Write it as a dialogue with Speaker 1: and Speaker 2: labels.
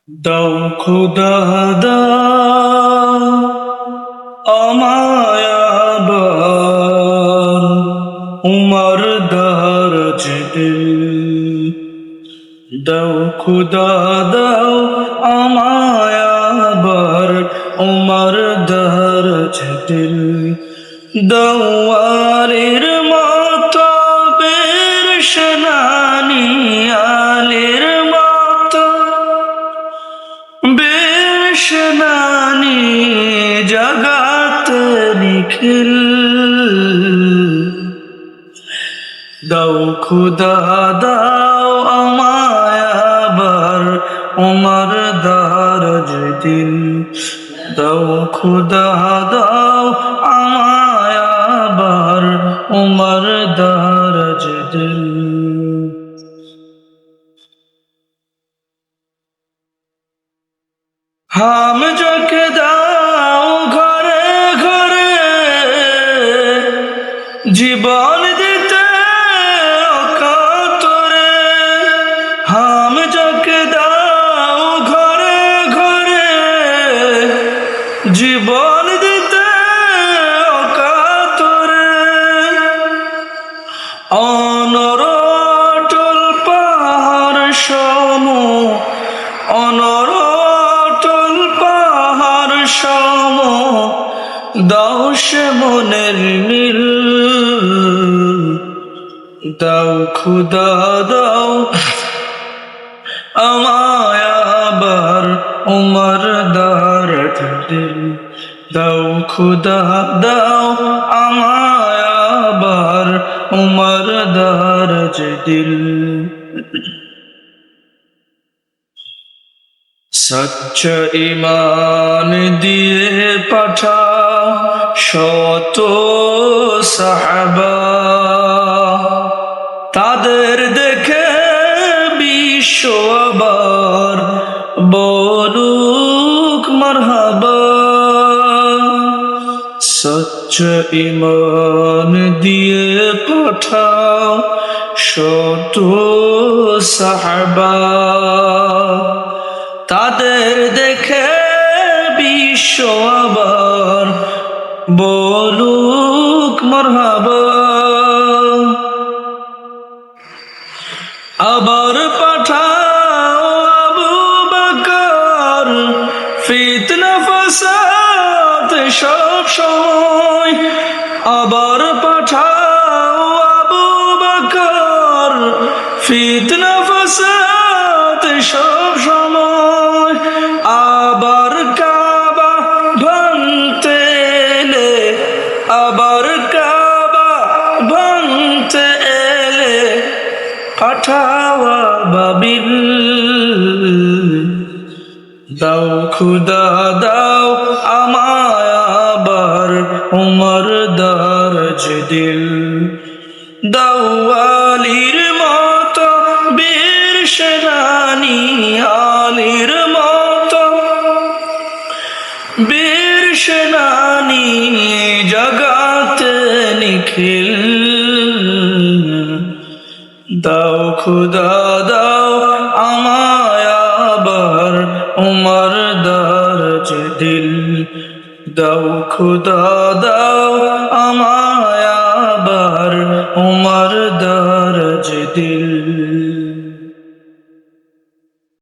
Speaker 1: দাও খোদা দাও আমায় আবার উমর দারাজ দিল। দাও খোদা দাও আমায় আবার উমর দারাজ দিল। দওয়ারের মতো বীর সেনানী আলীর মতো বীর সেনানী জাগাতে নিখিল। দাও খোদা দাও আমায় আবার উমর দারাজ দিল। দাও খোদা দাও আমায় আবার উমর দারাজ দিল। হাম জকে দাও ঘরে ঘরে জীবন দিতে অকাতরে। হাম জকে দাও ঘরে ঘরে জীবন দিতে অকাতরে। অনর অটল পাহাড় সম অনর অটল পাহাড় সম দাও সে মনের মিল। দাও খোদা দাও আমায় আবার উমর দারাজ দিল। দাও খোদা দাও আমায় আবার উমর দারাজ দিল। সচ্চা ঈমান দিয়ে পাঠাও শত সাহাবা, তাদের দেখে বিশ্ব আবার বলুক মারহাবা। সচ্চা ঈমান দিয়ে পাঠাও শত সাহাবা, তাদের দেখে বিশ্ব আবার বলুক মারহাবা। আবার পাঠাও আবু বকর ফিতনা ফাসাদ সব সময়। আবার পাঠাও আবু বকর ফিতনা ফাসাদ সব সময়। আবার কাবা ভাঙতে এলে আবার কাবা ভাঙতে এলে পাঠাও আবাবিল। দাও খোদা দাও আমায় আবার উমর দারাজ দিল। দাও আলীর মতো বীর সেনানী আলীর মতো বীর সেনানী জাগাতে নিখিল। দাও খোদা দাও আমায় আবার উমর দারাজ দিল। দাও খোদা দাও আমায় আবার উমর দারাজ